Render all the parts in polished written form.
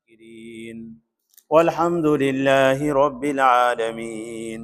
الشاكرين والحمد لله رب العالمين۔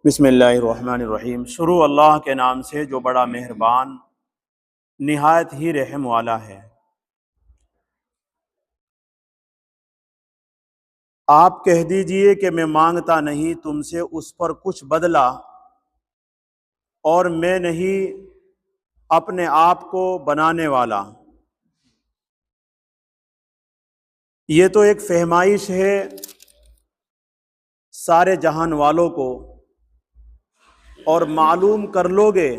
بسم اللہ الرحمن الرحیم۔ شروع اللہ کے نام سے جو بڑا مہربان نہایت ہی رحم والا ہے۔ آپ کہہ دیجئے کہ میں مانگتا نہیں تم سے اس پر کچھ بدلہ، اور میں نہیں اپنے آپ کو بنانے والا۔ یہ تو ایک فہمائش ہے سارے جہان والوں کو، اور معلوم کر لو گے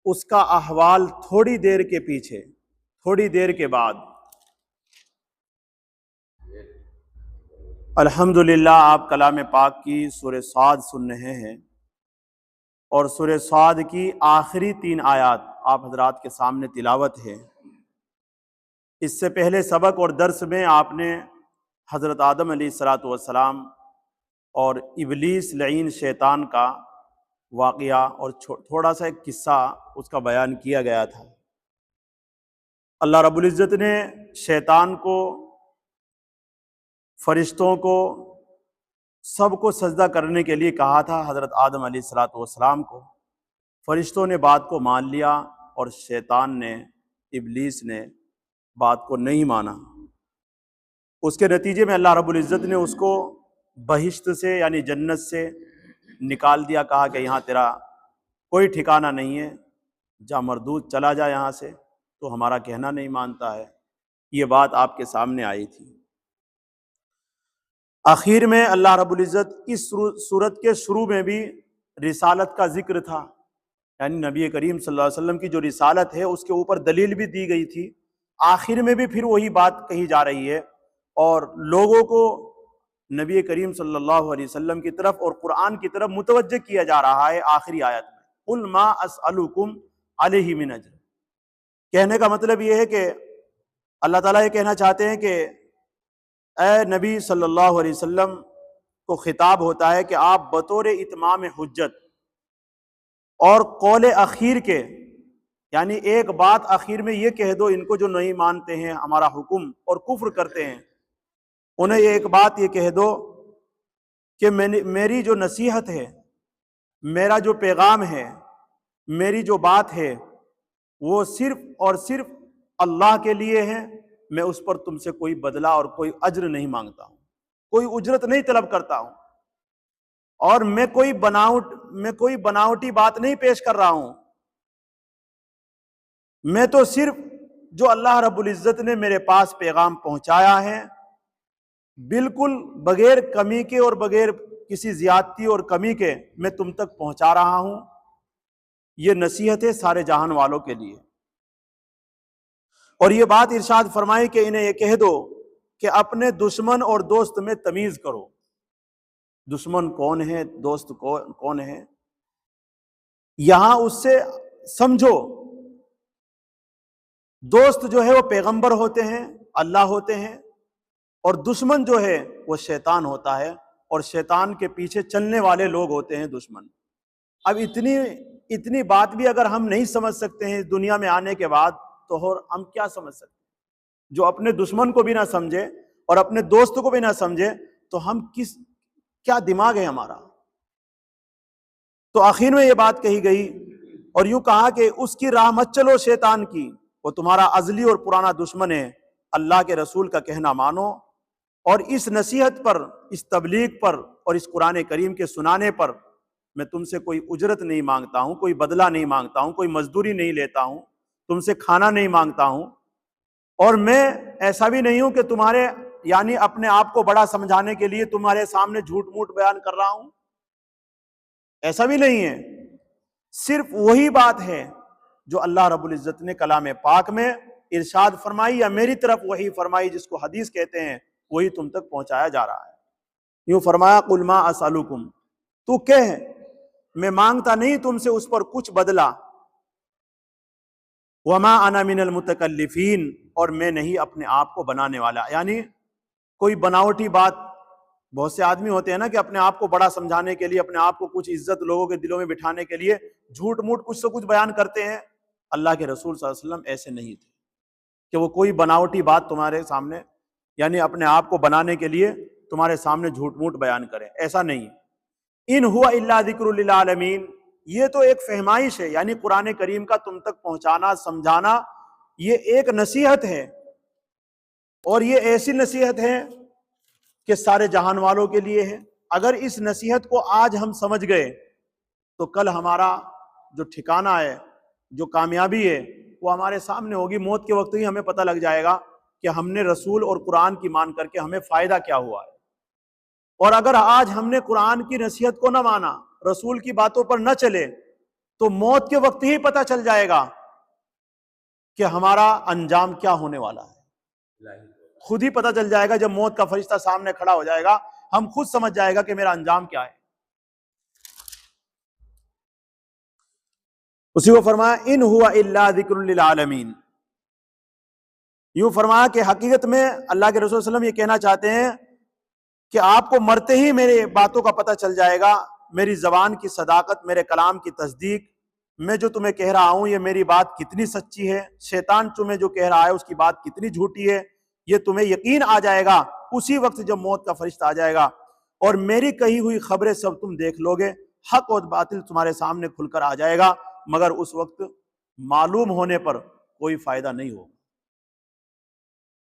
اس کا احوال تھوڑی دیر کے پیچھے، تھوڑی دیر کے بعد۔ الحمدللہ آپ کلام پاک کی سورہ صاد سن رہے ہیں، اور سورہ صاد کی آخری 3 آیات آپ حضرات کے سامنے تلاوت ہے۔ اس سے پہلے سبق اور درس میں آپ نے حضرت آدم علیہ السلام اور ابلیس لعین شیطان کا واقعہ اور تھوڑا سا ایک قصہ اس کا بیان کیا گیا تھا۔ اللہ رب العزت نے شیطان کو، فرشتوں کو، سب کو سجدہ کرنے کے لیے کہا تھا حضرت آدم علیہ السلام کو۔ فرشتوں نے بات کو مان لیا، اور شیطان نے، ابلیس نے بات کو نہیں مانا۔ اس کے نتیجے میں اللہ رب العزت نے اس کو بہشت سے یعنی جنت سے نکال دیا، کہا کہ یہاں تیرا کوئی ٹھکانہ نہیں ہے، جا مردود، چلا جا یہاں سے، تو ہمارا کہنا نہیں مانتا ہے۔ یہ بات آپ کے سامنے آئی تھی۔ آخر میں اللہ رب العزت اس سورت کے شروع میں بھی رسالت کا ذکر تھا، یعنی نبی کریم صلی اللہ علیہ وسلم کی جو رسالت ہے اس کے اوپر دلیل بھی دی گئی تھی۔ آخر میں بھی پھر وہی بات کہی جا رہی ہے، اور لوگوں کو نبی کریم صلی اللہ علیہ وسلم کی طرف اور قرآن کی طرف متوجہ کیا جا رہا ہے آخری آیت میں۔ قُلْ مَا أَسْأَلُكُمْ عَلَيْهِ مِنْ أَجْرٍ۔ کہنے کا مطلب یہ ہے کہ اللہ تعالیٰ یہ کہنا چاہتے ہیں کہ اے نبی صلی اللہ علیہ وسلم کو خطاب ہوتا ہے کہ آپ بطور اتمام حجت اور قول اخیر کے، یعنی ایک بات اخیر میں یہ کہہ دو ان کو جو نہیں مانتے ہیں ہمارا حکم اور کفر کرتے ہیں، انہیں ایک بات یہ کہہ دو کہ میری جو نصیحت ہے، میرا جو پیغام ہے، میری جو بات ہے، وہ صرف اور صرف اللہ کے لیے ہے۔ میں اس پر تم سے کوئی بدلہ اور کوئی اجر نہیں مانگتا ہوں، کوئی اجرت نہیں طلب کرتا ہوں، اور میں کوئی بناوٹی بات نہیں پیش کر رہا ہوں۔ میں تو صرف جو اللہ رب العزت نے میرے پاس پیغام پہنچایا ہے، بالکل بغیر کمی کے اور بغیر کسی زیادتی اور کمی کے میں تم تک پہنچا رہا ہوں۔ یہ نصیحت ہے سارے جہان والوں کے لیے۔ اور یہ بات ارشاد فرمائی کہ انہیں یہ کہہ دو کہ اپنے دشمن اور دوست میں تمیز کرو۔ دشمن کون ہے، دوست کون ہے، یہاں اس سے سمجھو۔ دوست جو ہے وہ پیغمبر ہوتے ہیں، اللہ ہوتے ہیں، اور دشمن جو ہے وہ شیطان ہوتا ہے، اور شیطان کے پیچھے چلنے والے لوگ ہوتے ہیں دشمن۔ اب اتنی بات بھی اگر ہم نہیں سمجھ سکتے ہیں اس دنیا میں آنے کے بعد، تو ہم کیا سمجھ سکتے ہیں؟ جو اپنے دشمن کو بھی نہ سمجھے اور اپنے دوست کو بھی نہ سمجھے، تو ہم کیا دماغ ہے ہمارا؟ تو آخر میں یہ بات کہی گئی، اور یوں کہا کہ اس کی راہ مت چلو شیطان کی، وہ تمہارا ازلی اور پرانا دشمن ہے۔ اللہ کے رسول کا کہنا مانو، اور اس نصیحت پر، اس تبلیغ پر اور اس قرآن کریم کے سنانے پر میں تم سے کوئی اجرت نہیں مانگتا ہوں، کوئی بدلہ نہیں مانگتا ہوں، کوئی مزدوری نہیں لیتا ہوں، تم سے کھانا نہیں مانگتا ہوں، اور میں ایسا بھی نہیں ہوں کہ تمہارے یعنی اپنے آپ کو بڑا سمجھانے کے لیے تمہارے سامنے جھوٹ موٹ بیان کر رہا ہوں، ایسا بھی نہیں ہے۔ صرف وہی بات ہے جو اللہ رب العزت نے کلام پاک میں ارشاد فرمائی یا میری طرف وہی فرمائی، جس کو حدیث کہتے ہیں، وہی تم تک پہنچایا جا رہا ہے۔ یوں فرمایا قُلْ مَا أَسْأَلُكُمْ، تو کہہ میں مانگتا نہیں تم سے اس پر کچھ بدلہ، وَمَا أَنَا مِنَ الْمُتَكَلِّفِينَ، اور میں نہیں اپنے آپ کو بنانے والا، یعنی کوئی بناوٹی بات۔ بہت سے آدمی ہوتے ہیں نا کہ اپنے آپ کو بڑا سمجھانے کے لیے، اپنے آپ کو کچھ عزت لوگوں کے دلوں میں بٹھانے کے لیے جھوٹ موٹ کچھ سے کچھ بیان کرتے ہیں، اللہ کے رسول صلی اللہ علیہ وسلم ایسے نہیں تھے کہ وہ کوئی بناوٹی بات تمہارے سامنے یعنی اپنے آپ کو بنانے کے لیے تمہارے سامنے جھوٹ موٹ بیان کریں، ایسا نہیں۔ ان ہوا الا ذکر للعالمین، یہ تو ایک فہمائش ہے، یعنی قرآن کریم کا تم تک پہنچانا سمجھانا یہ ایک نصیحت ہے، اور یہ ایسی نصیحت ہے کہ سارے جہان والوں کے لیے ہے۔ اگر اس نصیحت کو آج ہم سمجھ گئے تو کل ہمارا جو ٹھکانہ ہے، جو کامیابی ہے، وہ ہمارے سامنے ہوگی۔ موت کے وقت ہی ہمیں پتہ لگ جائے گا کہ ہم نے رسول اور قرآن کی مان کر کے ہمیں فائدہ کیا ہوا ہے۔ اور اگر آج ہم نے قرآن کی نصیحت کو نہ مانا، رسول کی باتوں پر نہ چلے، تو موت کے وقت ہی پتہ چل جائے گا کہ ہمارا انجام کیا ہونے والا ہے۔ خود ہی پتہ چل جائے گا، جب موت کا فرشتہ سامنے کھڑا ہو جائے گا ہم خود سمجھ جائے گا کہ میرا انجام کیا ہے۔ اسی کو فرمایا ان ہوا الا ذکر للعالمین۔ یوں فرمایا کہ حقیقت میں اللہ کے رسول صلی اللہ علیہ وسلم یہ کہنا چاہتے ہیں کہ آپ کو مرتے ہی میرے باتوں کا پتہ چل جائے گا، میری زبان کی صداقت، میرے کلام کی تصدیق، میں جو تمہیں کہہ رہا ہوں یہ میری بات کتنی سچی ہے، شیطان تمہیں جو کہہ رہا ہے اس کی بات کتنی جھوٹی ہے، یہ تمہیں یقین آ جائے گا اسی وقت جب موت کا فرشتہ آ جائے گا، اور میری کہی ہوئی خبریں سب تم دیکھ لو گے، حق اور باطل تمہارے سامنے کھل کر آ جائے گا، مگر اس وقت معلوم ہونے پر کوئی فائدہ نہیں ہوگا۔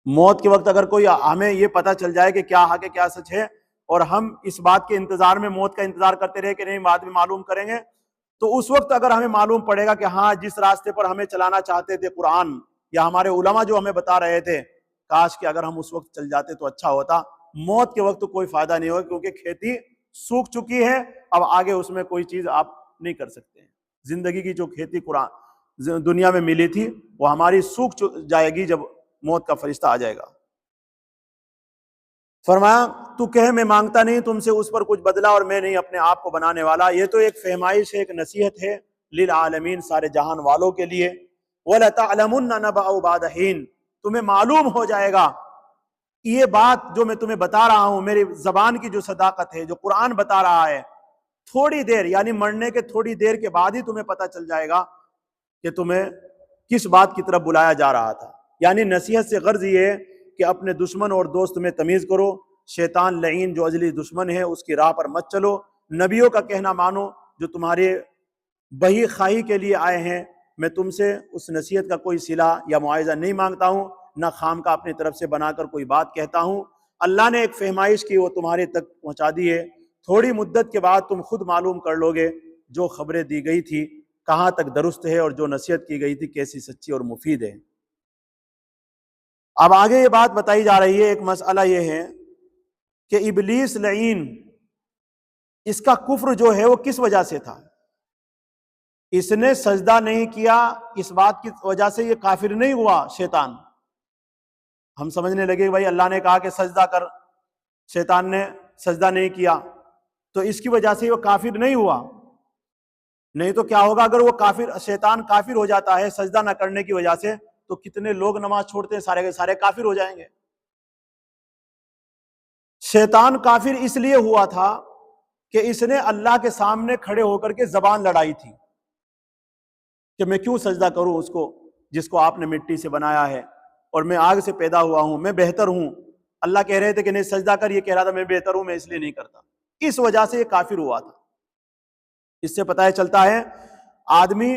موت کے وقت اگر کوئی ہمیں یہ پتہ چل جائے کہ کیا حق ہے کیا سچ ہے، اور ہم اس بات کے انتظار میں موت کا انتظار کرتے رہے کہ نہیں بعد میں معلوم کریں گے، تو اس وقت اگر ہمیں معلوم پڑے گا کہ ہاں جس راستے پر ہمیں چلانا چاہتے تھے قرآن یا ہمارے علماء جو ہمیں بتا رہے تھے، کاش کہ اگر ہم اس وقت چل جاتے تو اچھا ہوتا۔ موت کے وقت کوئی فائدہ نہیں ہوگا، کیونکہ کھیتی سوکھ چکی ہے، اب آگے اس میں کوئی چیز آپ نہیں کر سکتے ہیں۔ زندگی کی جو کھیتی قرآن دنیا میں ملی تھی وہ ہماری سوکھ جائے گی جب موت کا فرشتہ آ جائے گا۔ فرمایا تو کہے میں مانگتا نہیں تم سے اس پر کچھ بدلہ، اور میں نہیں اپنے آپ کو بنانے والا۔ یہ تو ایک فہمائش ہے، ایک نصیحت ہے للعالمین، سارے جہان والوں کے لیے۔ وَلَتَعْلَمُنَّ نَبَأَهُ بَعْدَ حِينٍ، تمہیں معلوم ہو جائے گا یہ بات جو میں تمہیں بتا رہا ہوں، میری زبان کی جو صداقت ہے، جو قرآن بتا رہا ہے، تھوڑی دیر یعنی مرنے کے تھوڑی دیر کے بعد ہی تمہیں پتہ چل جائے گا کہ تمہیں کس بات کی طرف بلایا جا رہا تھا۔ یعنی نصیحت سے غرض یہ ہے کہ اپنے دشمن اور دوست میں تمیز کرو، شیطان لعین جو ازلی دشمن ہے اس کی راہ پر مت چلو، نبیوں کا کہنا مانو جو تمہارے بہی خواہی کے لیے آئے ہیں۔ میں تم سے اس نصیحت کا کوئی صلہ یا معاوضہ نہیں مانگتا ہوں، نہ خام کا اپنی طرف سے بنا کر کوئی بات کہتا ہوں۔ اللہ نے ایک فہمائش کی، وہ تمہارے تک پہنچا دی ہے، تھوڑی مدت کے بعد تم خود معلوم کر لو گے جو خبریں دی گئی تھی کہاں تک درست ہے، اور جو نصیحت کی گئی تھی کیسی سچی اور مفید ہے۔ اب آگے یہ بات بتائی جا رہی ہے، ایک مسئلہ یہ ہے کہ ابلیس لعین اس کا کفر جو ہے وہ کس وجہ سے تھا؟ اس نے سجدہ نہیں کیا، اس بات کی وجہ سے یہ کافر نہیں ہوا شیطان۔ ہم سمجھنے لگے بھائی اللہ نے کہا کہ سجدہ کر، شیطان نے سجدہ نہیں کیا تو اس کی وجہ سے وہ کافر نہیں ہوا۔ نہیں تو کیا ہوگا اگر وہ کافر، شیطان کافر ہو جاتا ہے سجدہ نہ کرنے کی وجہ سے، تو کتنے لوگ نماز چھوڑتے ہیں، سارے کے سارے کافر ہو جائیں گے۔ شیطان کافر اس لیے ہوا تھا کہ اس نے اللہ کے سامنے کھڑے ہو کر کے زبان لڑائی تھی کہ میں کیوں سجدہ کروں اس کو جس کو آپ نے مٹی سے بنایا ہے، اور میں آگ سے پیدا ہوا ہوں، میں بہتر ہوں۔ اللہ کہہ رہے تھے کہ نہیں سجدہ کر، یہ کہہ رہا تھا میں بہتر ہوں، میں اس لیے نہیں کرتا۔ اس وجہ سے یہ کافر ہوا تھا۔ اس سے پتہ چلتا ہے آدمی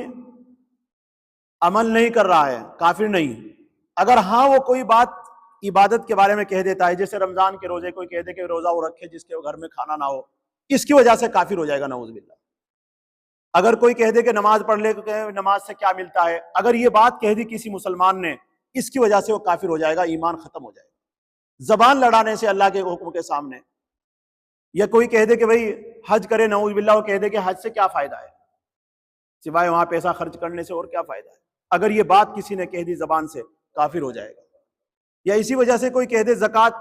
عمل نہیں کر رہا ہے کافر نہیں۔ اگر ہاں وہ کوئی بات عبادت کے بارے میں کہہ دیتا ہے، جیسے رمضان کے روزے کوئی کہہ دے کہ روزہ وہ رکھے جس کے گھر میں کھانا نہ ہو، اس کی وجہ سے کافر ہو جائے گا نعوذ باللہ۔ اگر کوئی کہہ دے کہ نماز پڑھ لے، کہ نماز سے کیا ملتا ہے، اگر یہ بات کہہ دی کسی مسلمان نے، اس کی وجہ سے وہ کافر ہو جائے گا، ایمان ختم ہو جائے گا زبان لڑانے سے اللہ کے حکم کے سامنے۔ یا کوئی کہہ دے کہ بھئی حج کرے، نعوذ باللہ وہ کہہ دے کہ حج سے کیا فائدہ ہے، سوائے وہاں پیسہ خرچ کرنے سے اور کیا فائدہ ہے، اگر یہ بات کسی نے کہہ دی زبان سے کافر ہو جائے گا۔ یا اسی وجہ سے کوئی کہہ دے زکوٰۃ،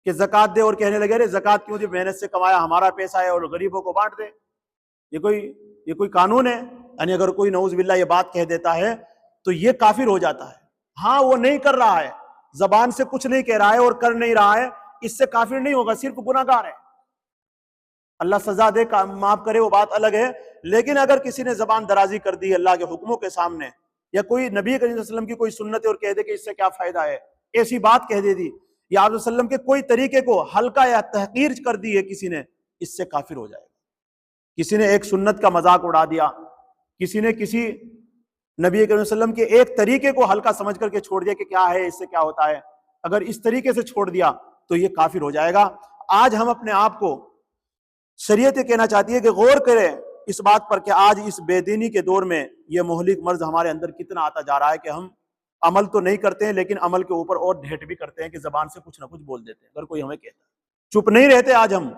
کہ زکوٰۃ دے، اور کہنے لگے رے زکوٰۃ کیوں دی، محنت سے کمایا ہمارا پیسہ ہے اور غریبوں کو بانٹ دے، یہ کوئی قانون ہے؟ یعنی اگر کوئی نعوذ باللہ یہ بات کہہ دیتا ہے تو یہ کافر ہو جاتا ہے۔ ہاں وہ نہیں کر رہا ہے، زبان سے کچھ نہیں کہہ رہا ہے اور کر نہیں رہا ہے، اس سے کافر نہیں ہوگا، صرف گناہگار ہے۔ اللہ سزا دے معاف کرے وہ بات الگ ہے، لیکن اگر کسی نے زبان درازی کر دی اللہ کے حکموں کے سامنے، یا کوئی نبی کریم صلی اللہ علیہ وسلم کی کوئی سنت ہے اور کہہ دے کہ اس سے کیا فائدہ ہے، ایسی بات کہہ دے دی، یا آپ صلی اللہ علیہ وسلم کے کوئی طریقے کو ہلکا یا تحقیر کر دی ہے کسی نے، اس سے کافر ہو جائے گا۔ کسی نے ایک سنت کا مذاق اڑا دیا، کسی نے کسی نبی کریم صلی اللہ علیہ وسلم کے ایک طریقے کو ہلکا سمجھ کر کے چھوڑ دیا کہ کیا ہے، اس سے کیا ہوتا ہے، اگر اس طریقے سے چھوڑ دیا تو یہ کافر ہو جائے گا۔ آج ہم اپنے آپ کو، شریعت یہ کہنا چاہتی ہے کہ غور کریں اس بات پر کہ آج اس بے دینی کے دور میں یہ مہلک مرض ہمارے اندر کتنا آتا جا رہا ہے کہ ہم عمل تو نہیں کرتے ہیں، لیکن عمل کے اوپر اور ڈھیٹ بھی کرتے ہیں کہ زبان سے کچھ نہ کچھ بول دیتے ہیں اگر کوئی ہمیں کہتا ہے، چپ نہیں رہتے۔ آج ہم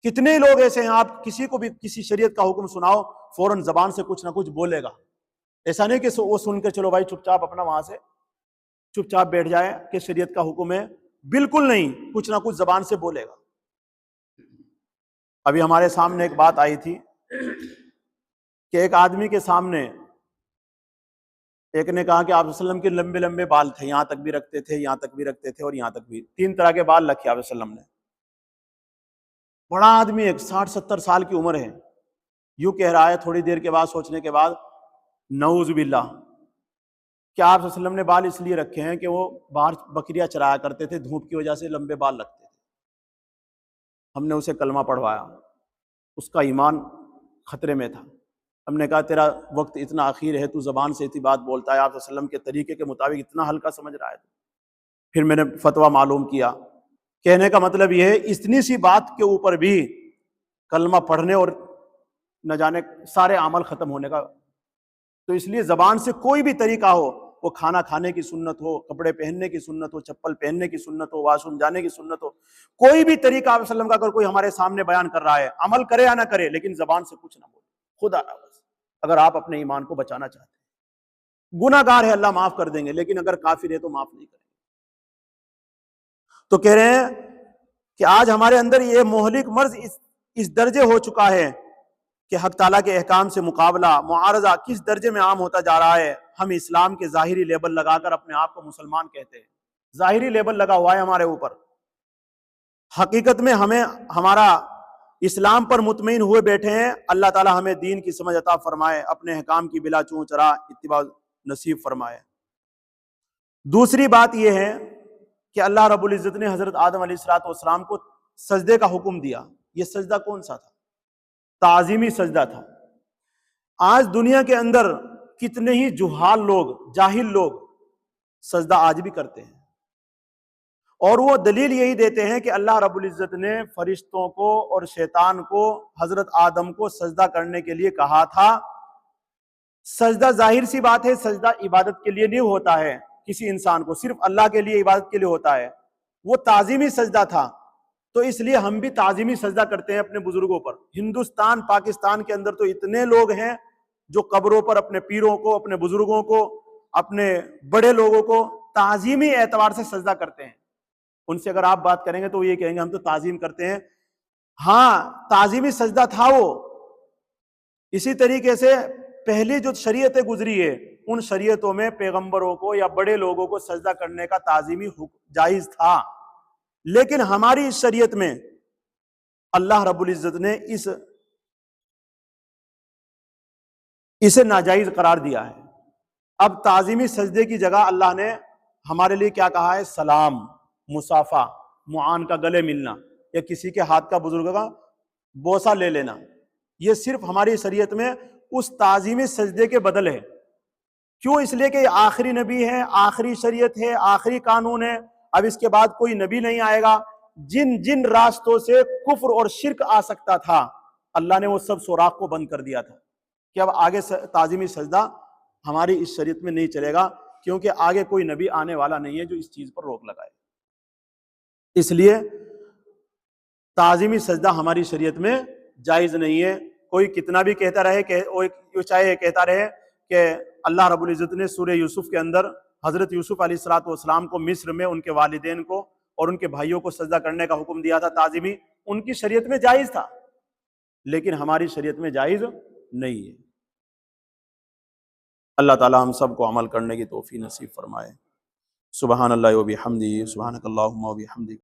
کتنے لوگ ایسے ہیں، آپ کسی کو بھی کسی شریعت کا حکم سناؤ فوراً زبان سے کچھ نہ کچھ بولے گا، ایسا نہیں کہ وہ سن کے چلو بھائی چپ چاپ اپنا وہاں سے چپ چاپ بیٹھ جائے کہ شریعت کا حکم ہے، بالکل نہیں، کچھ نہ کچھ زبان سے بولے گا۔ ابھی ہمارے سامنے ایک بات آئی تھی کہ ایک آدمی کے سامنے ایک نے کہا کہ آپ صلی اللہ علیہ وسلم کے لمبے لمبے بال تھے، یہاں تک بھی رکھتے تھے، یہاں تک بھی رکھتے تھے، اور یہاں تک بھی، 3 طرح کے بال رکھے آپ صلی اللہ علیہ وسلم نے۔ بڑا آدمی ایک 60-70 سال کی عمر ہے، یوں کہہ رہا ہے تھوڑی دیر کے بعد سوچنے کے بعد، نعوذ باللہ، کہ آپ صلی اللہ علیہ وسلم نے بال اس لیے رکھے ہیں کہ وہ باہر بکریاں چرایا کرتے تھے، دھوپ کی وجہ سے لمبے بال رکھتے تھے۔ ہم نے اسے کلمہ پڑھوایا، اس کا ایمان خطرے میں تھا۔ ہم نے کہا تیرا وقت اتنا اخیر ہے، تو زبان سے اتنی بات بولتا ہے، آپ صلی اللہ علیہ وسلم کے طریقے کے مطابق اتنا ہلکا سمجھ رہا ہے۔ پھر میں نے فتویٰ معلوم کیا، کہنے کا مطلب یہ ہے اتنی سی بات کے اوپر بھی کلمہ پڑھنے اور نہ جانے سارے عمل ختم ہونے کا۔ تو اس لیے زبان سے کوئی بھی طریقہ ہو، وہ کھانا کھانے کی سنت ہو، کپڑے پہننے کی سنت ہو، چپل پہننے کی سنت ہو، واش روم جانے کی سنت ہو، کوئی بھی طریقہ آپ صلی اللہ علیہ وسلم کا اگر کوئی ہمارے سامنے بیان کر رہا ہے، عمل کرے یا نہ کرے، لیکن زبان سے کچھ نہ بولے، خدا نہ بس، اگر آپ اپنے ایمان کو بچانا چاہتے ہیں۔ گناہ گار ہے، اللہ معاف کر دیں گے، لیکن اگر کافر ہے تو معاف نہیں کریں گے۔ تو کہہ رہے ہیں کہ آج ہمارے اندر یہ مہلک مرض اس درجے ہو چکا ہے کہ حق تعالیٰ کے احکام سے مقابلہ، معارضہ کس درجے میں عام ہوتا جا رہا ہے۔ ہم اسلام کے ظاہری لیبل لگا کر اپنے آپ کو مسلمان کہتے ہیں، ظاہری لیبل لگا ہوا ہے ہمارے اوپر، حقیقت میں ہمیں ہمارا اسلام پر مطمئن ہوئے بیٹھے ہیں۔ اللہ تعالیٰ ہمیں دین کی سمجھ عطا فرمائے، اپنے احکام کی بلا چون چرا اتباع نصیب فرمائے۔ دوسری بات یہ ہے کہ اللہ رب العزت نے حضرت آدم علیہ السلام کو سجدے کا حکم دیا۔ یہ سجدہ کون سا تھا؟ تعظیمی سجدہ تھا۔ آج دنیا کے اندر کتنے ہی جہال لوگ، جاہل لوگ سجدہ آج بھی کرتے ہیں، اور وہ دلیل یہی دیتے ہیں کہ اللہ رب العزت نے فرشتوں کو اور شیطان کو حضرت آدم کو سجدہ کرنے کے لیے کہا تھا۔ سجدہ ظاہر سی بات ہے، سجدہ عبادت کے لیے نہیں ہوتا ہے، کسی انسان کو صرف اللہ کے لیے عبادت کے لیے ہوتا ہے، وہ تعظیمی سجدہ تھا۔ تو اس لیے ہم بھی تعظیمی سجدہ کرتے ہیں اپنے بزرگوں پر۔ ہندوستان پاکستان کے اندر تو اتنے لوگ ہیں جو قبروں پر اپنے پیروں کو، اپنے بزرگوں کو، اپنے بڑے لوگوں کو تعظیمی اعتبار سے سجدہ کرتے ہیں۔ ان سے اگر آپ بات کریں گے تو وہ یہ کہیں گے ہم تو تعظیم کرتے ہیں۔ ہاں، تعظیمی سجدہ تھا وہ۔ اسی طریقے سے پہلی جو شریعتیں گزری ہے، ان شریعتوں میں پیغمبروں کو یا بڑے لوگوں کو سجدہ کرنے کا تعظیمی جائز تھا، لیکن ہماری اس شریعت میں اللہ رب العزت نے اسے ناجائز قرار دیا ہے۔ اب تعظیمی سجدے کی جگہ اللہ نے ہمارے لیے کیا کہا ہے؟ سلام، مصافحہ، معان کا گلے ملنا، یا کسی کے ہاتھ کا، بزرگ کا بوسہ لے لینا، یہ صرف ہماری شریعت میں اس تعظیمی سجدے کے بدل ہے۔ کیوں؟ اس لیے کہ یہ آخری نبی ہے، آخری شریعت ہے، آخری قانون ہے، اب اس کے بعد کوئی نبی نہیں آئے گا۔ جن جن راستوں سے کفر اور شرک آ سکتا تھا، اللہ نے وہ سب سوراخ کو بند کر دیا تھا کہ اب آگے تعظیمی سجدہ ہماری اس شریعت میں نہیں چلے گا، کیونکہ آگے کوئی نبی آنے والا نہیں ہے جو اس چیز پر روک لگائے۔ اس لیے تعظیمی سجدہ ہماری شریعت میں جائز نہیں ہے۔ کوئی کتنا بھی کہتا رہے کہ چاہے کہتا رہے کہ اللہ رب العزت نے سورہ یوسف کے اندر حضرت یوسف علیہ السلام کو مصر میں ان کے والدین کو اور ان کے بھائیوں کو سجدہ کرنے کا حکم دیا تھا تعظیمی، ان کی شریعت میں جائز تھا، لیکن ہماری شریعت میں جائز نہیں ہے۔ اللہ تعالی ہم سب کو عمل کرنے کی توفیق نصیب فرمائے۔ سبحان اللہ و بحمدہ، سبحانک اللہم و بحمدک۔